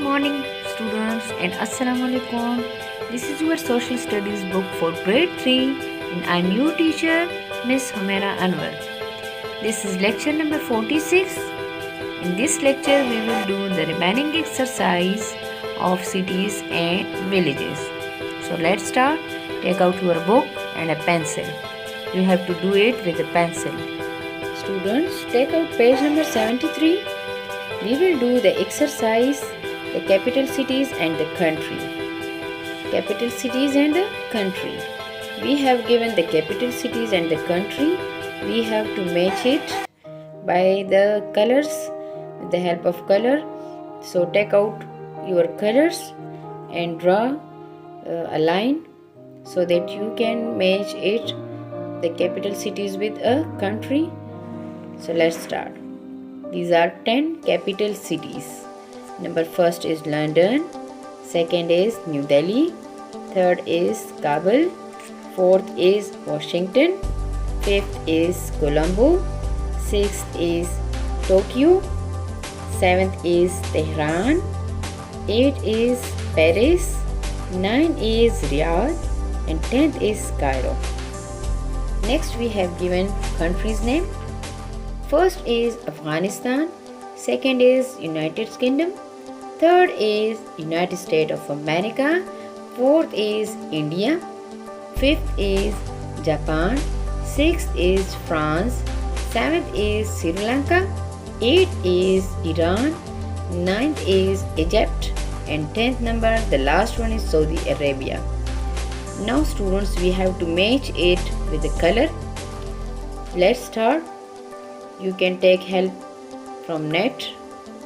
morning, students, and Assalamu alaikum. This is your social studies book for grade 3, and I'm your teacher, Miss Humaira Anwar. This is lecture number 46. In this lecture, we will do the remaining exercise of cities and villages. So let's start. Take out your book and a pencil. You have to do it with a pencil. Students, take out page number 73. We will do the exercise, the capital cities and the country. Capital cities and the country. We have given the capital cities and the country. We have to match it by the colors, with the help of color. So take out your colors and draw a line so that you can match it, the capital cities with a country. So let's start. These are 10 capital cities. Number first is London, second is New Delhi, third is Kabul, fourth is Washington, fifth is Colombo, sixth is Tokyo, seventh is Tehran, eighth is Paris, ninth is Riyadh, and 10th is Cairo. Next we have given country's name. First is Afghanistan, second is United Kingdom, third is United States of America, fourth is India, fifth is Japan, sixth is France, seventh is Sri Lanka, eighth is Iran, ninth is Egypt, and 10th number, the last one, is Saudi Arabia. Now students, we have to match it with the color. Let's start. You can take help from net,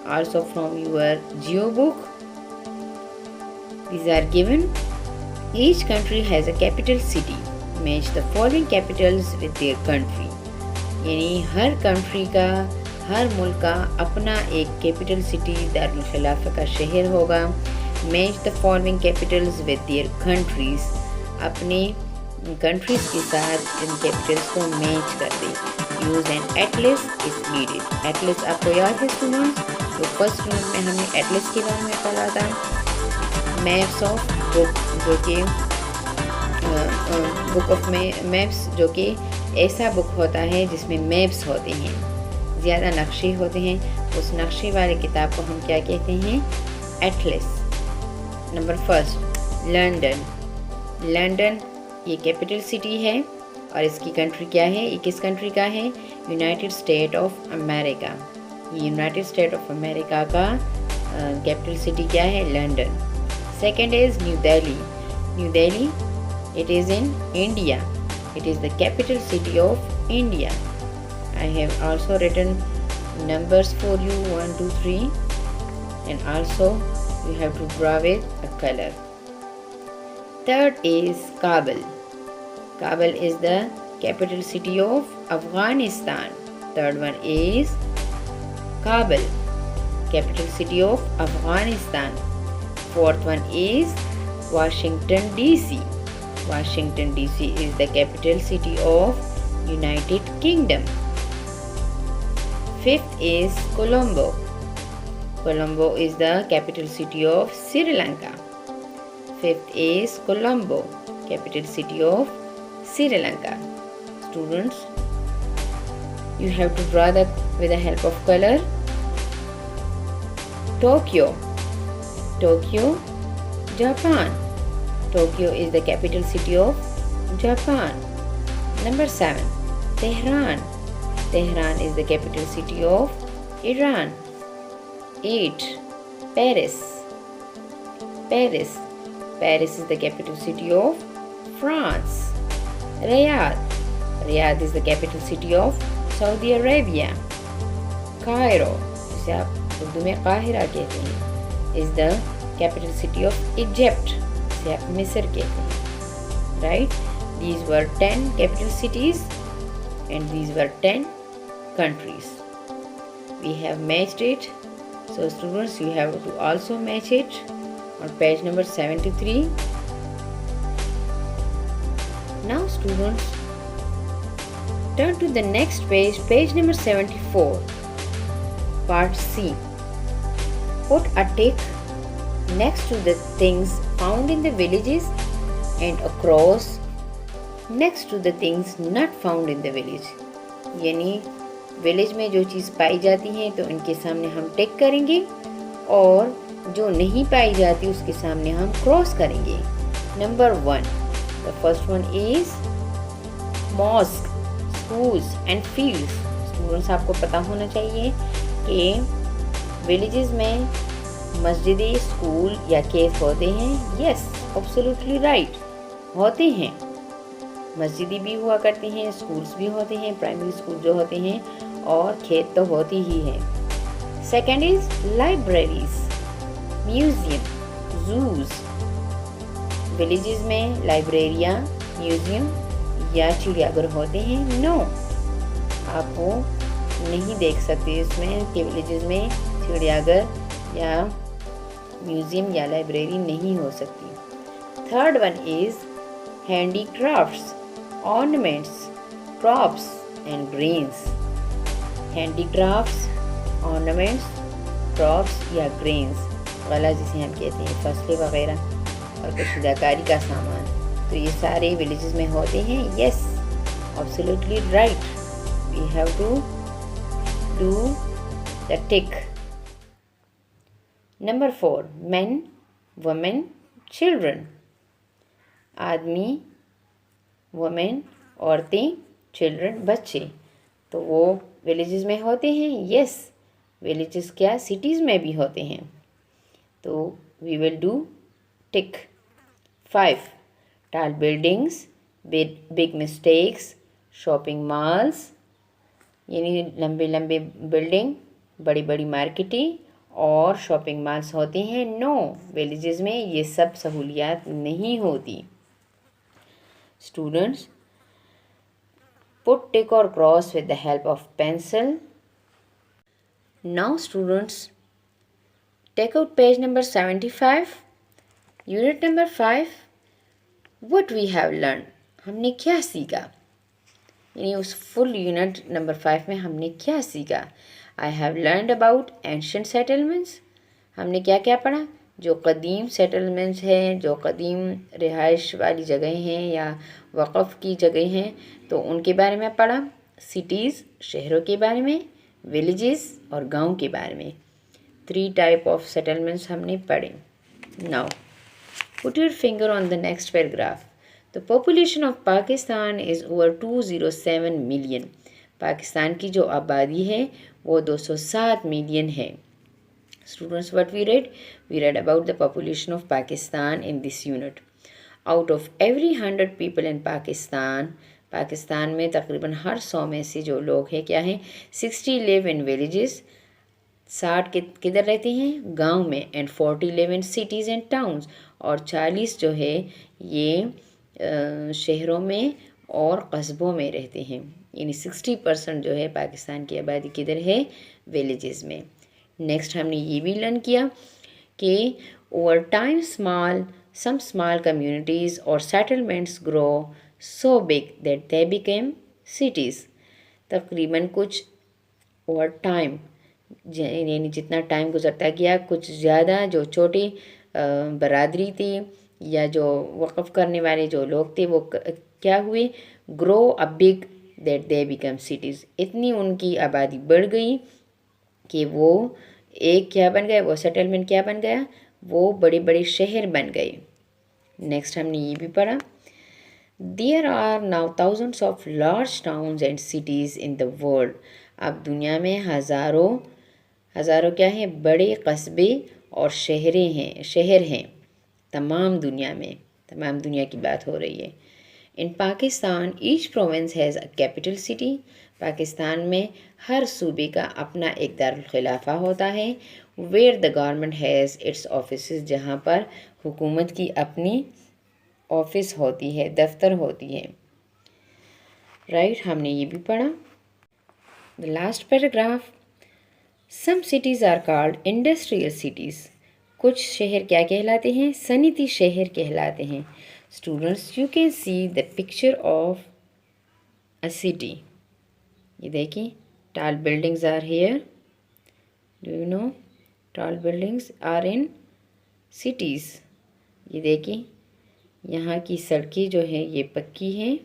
also from your geo book. These are given. Each country has a capital city. Match the following capitals with their country. यानी हर country का, हर मुल्क का अपना एक capital city, Darul खिलाफा का शहर होगा. Match the following Capitals with their countries. अपने कंट्रीज के साथ इन कैपिटल्स को मैच कर दें. Use N Atlas is needed. Atlas आपको याद है स्टूडेंट्स, तो फर्स्ट यूनिट में हमने एटलस के बारे में पढ़ा था. मैप्स ऑफ बुक, जो कि बुक ऑफ मैप्स, जो कि ऐसा बुक होता है जिसमें मैप्स होते हैं, ज़्यादा नक्शे होते हैं. उस नक्शे वाले किताब को हम क्या कहते हैं? Atlas. Number first, London. London ये कैपिटल सिटी है और इसकी कंट्री क्या है? ये किस कंट्री का है? United state of America. ये यूनाइटेड स्टेट ऑफ अमेरिका का कैपिटल सिटी क्या है? London. Second is new Delhi. New Delhi, it is in India. It is the capital city of India. I have also written numbers for you 1, 2, 3, and also you have to draw with a color. Third is Kabul. Kabul is the capital city of Afghanistan. Third one is Kabul, capital city of Afghanistan. Fourth one is Washington DC. Washington DC is the capital city of United Kingdom. Fifth is Colombo. Colombo is the capital city of Sri Lanka. Fifth is Colombo, capital city of Sri Lanka. Students, you have to draw with the help of color. Tokyo. Tokyo, Japan. Tokyo is the capital city of Japan. Number 7, Tehran. Tehran is the capital city of Iran. 8, Paris. Paris. Paris is the capital city of France. Riyadh. Riyadh is the capital city of Saudi Arabia. Cairo, जिसे आप उर्दू में Cairo कहते हैं, is the capital city of Egypt. आप मिस्र कहते हैं. Right, these were 10 capital cities and these were 10 countries. We have matched it. So students, you have to also match it on page number 73. Now students, turn to the next page, page number 74, part C. Put a tick next to the things found in the villages and across next to the things not found in the village। यानी village में जो चीज़ पाई जाती है तो इनके सामने हम टिक करेंगे और जो नहीं पाई जाती उसके सामने हम क्रॉस करेंगे। Number 1, the first one is mosque, schools and fields. Students, आपको पता होना चाहिए कि विलेजेस में मस्जिदें, स्कूल या खेत होते हैं। यस, एब्सोल्युटली राइट, होते हैं। मस्जिदें भी हुआ करती हैं, स्कूल्स भी होते हैं, प्राइमरी स्कूल जो होते हैं, और खेत तो होती ही हैं। Second is libraries, museum, zoos. Villages में लाइब्रेरियाँ, म्यूजियम या चिड़ियाघर होते हैं। नो, आप वो नहीं देख सकते इसमें कि विलेजेस में चिड़ियाघर या म्यूजियम या लाइब्रेरी नहीं हो सकती। Third one is handicrafts, ornaments, crops and grains। Handicrafts, ornaments, crops या grains, गला जिसे हम कहते हैं, फसलें वगैरह और कशीदाकारी का सामान, तो ये सारे विलेजेस में होते हैं। Yes, absolutely right, we have to do the tick. Number 4, men, women, children। आदमी, वुमेन, औरतें, चिल्ड्रन, बच्चे, तो वो विलेजेस में होते हैं। यस, विलेजेस क्या सिटीज़ में भी होते हैं, तो वी विल डू टिक। 5, टाल buildings, big mistakes, shopping malls, यानी लंबे लंबे बिल्डिंग, बड़ी बड़ी मार्केटें और शॉपिंग मॉल्स होते हैं। नो, विलेजेस में ये सब सहूलियात नहीं होती। Students, put tick or cross with the help of pencil. Now students, take out page number 75, unit number 5, what we have learned। हमने क्या सीखा, यानी उस फुल यूनिट नंबर 5 में हमने क्या सीखा। I have learned about ancient settlements। हमने क्या क्या पढ़ा, जो कदीम सेटलमेंट्स हैं, जो कदीम रिहाइश वाली जगह हैं या वक़फ़ की जगह हैं, तो उनके बारे में पढ़ा। सिटीज़, शहरों के बारे में, विलेजेस और गांव के बारे में। 3 टाइप ऑफ सेटलमेंट्स हमने पढ़े। Now put your finger on the next paragraph. The population of Pakistan is over 207 million. Pakistan की जो आबादी है वो 207 मिलियन है। Students, what we read? We read about the population of Pakistan in this unit. Out of every 100 people in Pakistan, Pakistan में तकरीबन हर 100 में से जो लोग हैं क्या हैं, 60 live in villages, 60 किधर रहते हैं, गांव में, and 40 live in cities and towns, और 40 जो है ये शहरों में और कस्बों में रहते हैं। यानी 60% जो है पाकिस्तान की आबादी किधर है, विलेजेस में। नेक्स्ट हमने ये भी लर्न किया कि over time some small communities or settlements grow so big that they became cities। तकरीबन कुछ ओवर टाइम, यानी जितना टाइम गुजरता गया, कुछ ज़्यादा जो छोटी बरादरी थी या जो वक़फ़ करने वाले जो लोग थे वो क्या हुए, grow a big that they become cities. इतनी उनकी आबादी बढ़ गई कि वो एक क्या बन गए, वो सेटलमेंट क्या बन गया, वो बड़े बड़े शहर बन गए। नेक्स्ट हमने ये भी पढ़ा, there are now thousands of large towns and cities in the world. अब दुनिया में हज़ारों क्या हैं, बड़े कस्बे और शहर हैं तमाम दुनिया में, तमाम दुनिया की बात हो रही है। In Pakistan each province has a capital city. Pakistan में हर सूबे का अपना एक दारुल खिलाफा होता है। Where the government has its office, जहाँ पर हुकूमत की अपनी ऑफिस होती है, दफ्तर होती है। राइट, हमने ये भी पढ़ा। The last paragraph, some cities are called industrial cities. कुछ शहर क्या कहलाते हैं, सनती शहर कहलाते हैं। Students, you can see the picture of a city. ये देखिए, tall buildings are here. Do you know? Tall buildings are in cities, ये देखिए यहाँ की सड़कें जो है ये पक्की हैं,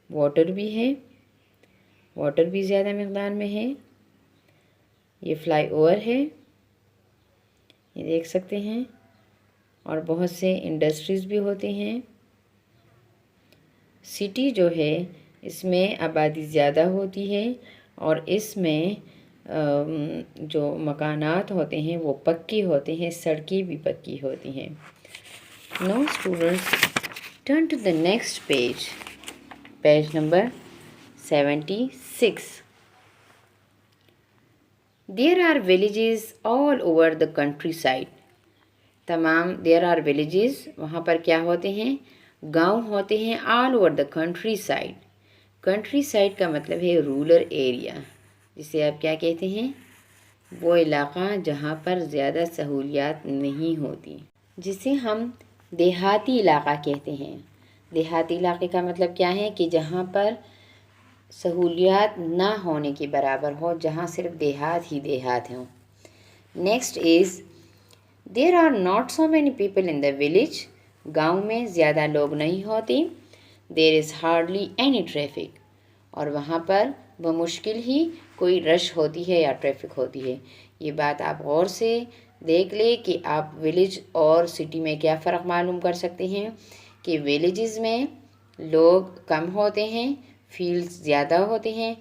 वाटर भी है, वाटर भी ज़्यादा मकदार में है। ये फ्लाई ओवर है, ये देख सकते हैं, और बहुत से इंडस्ट्रीज़ भी होते हैं। सिटी जो है इसमें आबादी ज़्यादा होती है और इसमें जो मकानात होते हैं वो पक्के होते हैं, सड़कें भी पक्की होती हैं। No students, turn to the next page, page number 76। There are villages all over the countryside. तमाम देयर आर विलेजेस, वहाँ पर क्या होते हैं, गांव होते हैं, all over the countryside. Countryside का मतलब है रूरल एरिया, जिसे आप क्या कहते हैं, वो इलाका जहाँ पर ज़्यादा सहूलियात नहीं होती, जिसे हम देहाती इलाका कहते हैं। देहाती इलाके का मतलब क्या है कि जहाँ पर सहूलियात ना होने के बराबर हो, जहाँ सिर्फ देहात ही देहात हों। Next is there are not so many people in the village. गाँव में ज़्यादा लोग नहीं होते। There is hardly any traffic, और वहाँ पर बमुश्किल ही कोई रश होती है या ट्रैफिक होती है। ये बात आप गौर से देख ले कि आप विलेज और सिटी में क्या फ़र्क मालूम कर सकते हैं कि विलेजेस में लोग कम होते हैं, फील्ड्स ज़्यादा होते हैं,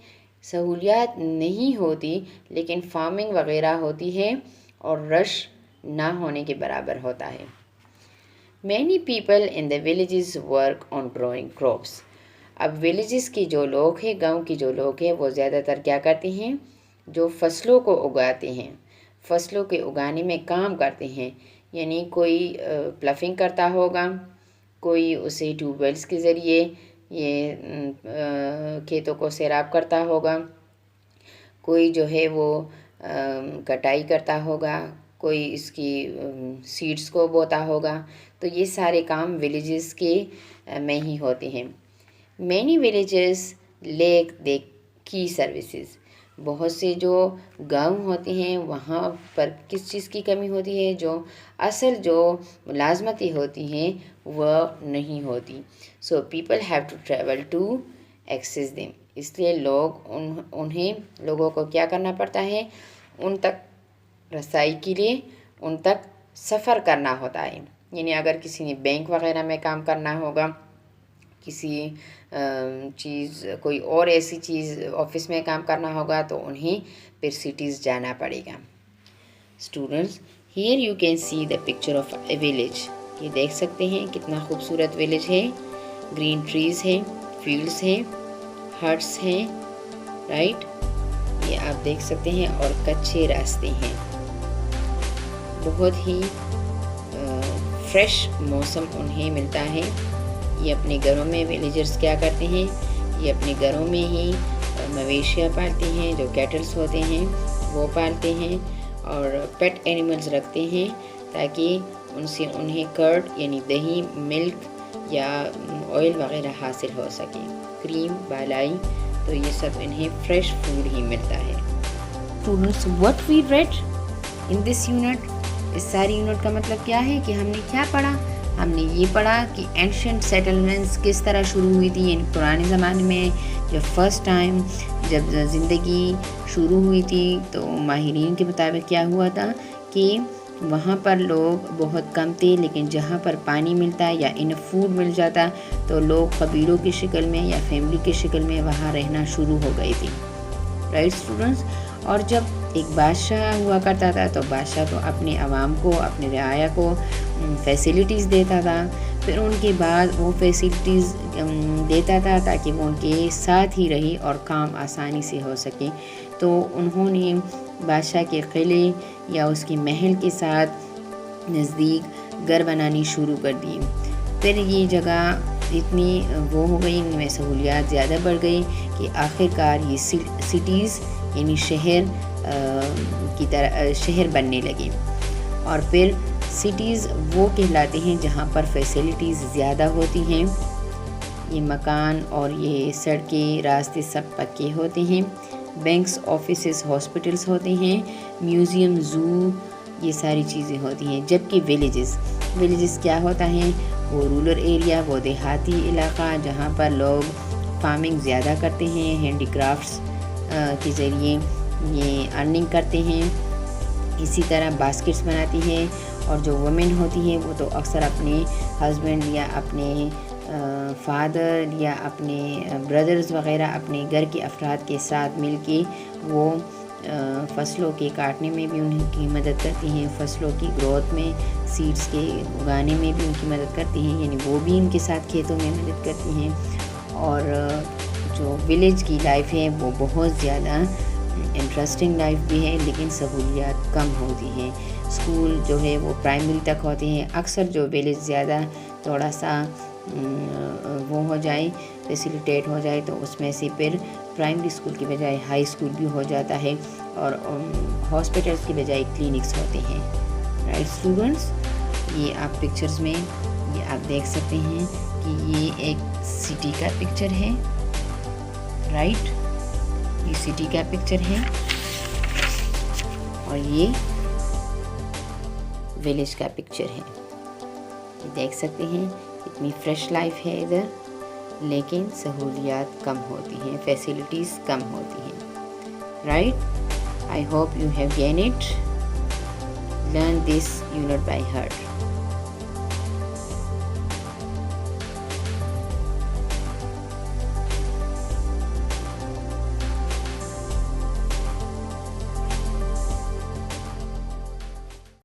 सहूलियात नहीं होती, लेकिन फार्मिंग वगैरह होती है और रश ना होने के बराबर होता है। Many people in the villages work on growing crops. अब विलेजेस के जो लोग हैं, गांव के जो लोग हैं, वो ज़्यादातर क्या करते हैं, जो फसलों को उगाते हैं, फसलों के उगाने में काम करते हैं। यानी कोई प्लफिंग करता होगा, कोई उसे ट्यूबवेल्स के ज़रिए ये खेतों को सैराब करता होगा, कोई जो है वो कटाई करता होगा, कोई इसकी सीड्स को बोता होगा। तो ये सारे काम विलेजेस के में ही होते हैं। मैनी विलेजेस लेक दे की सर्विसेज। बहुत से जो गांव होते हैं वहाँ पर किस चीज़ की कमी होती है, जो असल जो मुलाजमतें होती हैं वह नहीं होती। So people have to travel to access them. इसलिए उन्हें लोगों को क्या करना पड़ता है, उन तक रसाई के लिए उन तक सफ़र करना होता है। यानी अगर किसी ने बैंक वगैरह में काम करना होगा, किसी चीज़ कोई और ऐसी चीज़ ऑफिस में काम करना होगा, तो उन्हें फिर सिटीज़ जाना पड़ेगा। Students, here you can see the picture of A village. ये देख सकते हैं कितना खूबसूरत विलेज है। ग्रीन ट्रीज़ हैं, फील्ड्स हैं, हट्स हैं, राइट, ये आप देख सकते हैं, और कच्चे रास्ते हैं। बहुत ही फ्रेश मौसम उन्हें मिलता है। ये अपने घरों में विलेजर्स क्या करते हैं, ये अपने घरों में ही मवेशियाँ पालते हैं, जो कैटल्स होते हैं वो पालते हैं, और पेट एनिमल्स रखते हैं ताकि उनसे उन्हें कर्ड यानी दही, मिल्क या ऑयल वगैरह हासिल हो सके, क्रीम, बालाई। तो ये सब इन्हें फ्रेश फूड ही मिलता है। Students, what we read in this unit, इस सारी यूनिट का मतलब क्या है कि हमने क्या पढ़ा। हमने ये पढ़ा कि एंशिएंट सेटलमेंट्स किस तरह शुरू हुई थी। यानी पुराने ज़माने में जब फर्स्ट टाइम जब ज़िंदगी शुरू हुई थी, तो माहिरीन के मुताबिक क्या हुआ था कि वहाँ पर लोग बहुत कम थे, लेकिन जहाँ पर पानी मिलता या इनफ फूड मिल जाता, तो लोग कबीलों की शक्ल में या फैमिली की शक्ल में वहाँ रहना शुरू हो गई थी। राइट स्टूडेंट्स, और जब एक बादशाह हुआ करता था, तो बादशाह तो अपने अवाम को, अपने रियाया को फैसिलिटीज़ देता था। फिर उनके बाद वो फैसिलिटीज़ देता था ताकि वो उनके साथ ही रही और काम आसानी से हो सके। तो उन्होंने बादशाह के किले या उसके महल के साथ नज़दीक घर बनानी शुरू कर दी। फिर ये जगह इतनी वो हो गई, इनमें सहूलियात ज़्यादा बढ़ गई कि आखिरकार ये सिटीज़ यानी शहर की तरह शहर बनने लगे। और फिर सिटीज़ वो कहलाते हैं जहाँ पर फैसिलिटीज़ ज़्यादा होती हैं। ये मकान और ये सड़कें, रास्ते सब पक्के होते हैं। बैंक्स, ऑफिसेस, हॉस्पिटल्स होते हैं। म्यूज़ियम, ज़ू, ये सारी चीज़ें होती हैं। जबकि विलेजेस क्या होता है, वो रूरल एरिया, वो देहाती इलाका जहाँ पर लोग फार्मिंग ज़्यादा करते हैं, हैंडीक्राफ्ट्स के ज़रिए ये अर्निंग करते हैं। इसी तरह बास्केट्स बनाती हैं, और जो वुमेन होती हैं वो तो अक्सर अपने हस्बैंड या अपने फादर या अपने ब्रदर्स वग़ैरह अपने घर के अफराद के साथ मिलके वो फ़सलों के काटने में भी उनकी मदद करती हैं, फ़सलों की ग्रोथ में, सीड्स के उगाने में भी उनकी मदद करती हैं, यानी वो भी उनके साथ खेतों में मदद करती हैं। और जो विलेज की लाइफ है वो बहुत ज़्यादा इंटरेस्टिंग लाइफ भी है, लेकिन सहूलियात कम होती हैं। स्कूल जो है वो प्राइमरी तक होते हैं। अक्सर जो विलेज ज़्यादा थोड़ा सा वो हो जाए, फैसिलिटेट हो जाए, तो उसमें से फिर प्राइमरी स्कूल की बजाय हाई स्कूल भी हो जाता है, और हॉस्पिटल्स की बजाय क्लिनिक्स होते हैं। राइट स्टूडेंट्स, ये आप पिक्चर्स में ये आप देख सकते हैं कि ये एक सिटी का पिक्चर है। राइट, ये सिटी का पिक्चर है, और ये विलेज का पिक्चर है। ये देख सकते हैं इतनी फ्रेश लाइफ है इधर, लेकिन सहूलियात कम होती हैं, फैसिलिटीज़ कम होती हैं। Right, I hope you have gained it. Learn this unit by heart.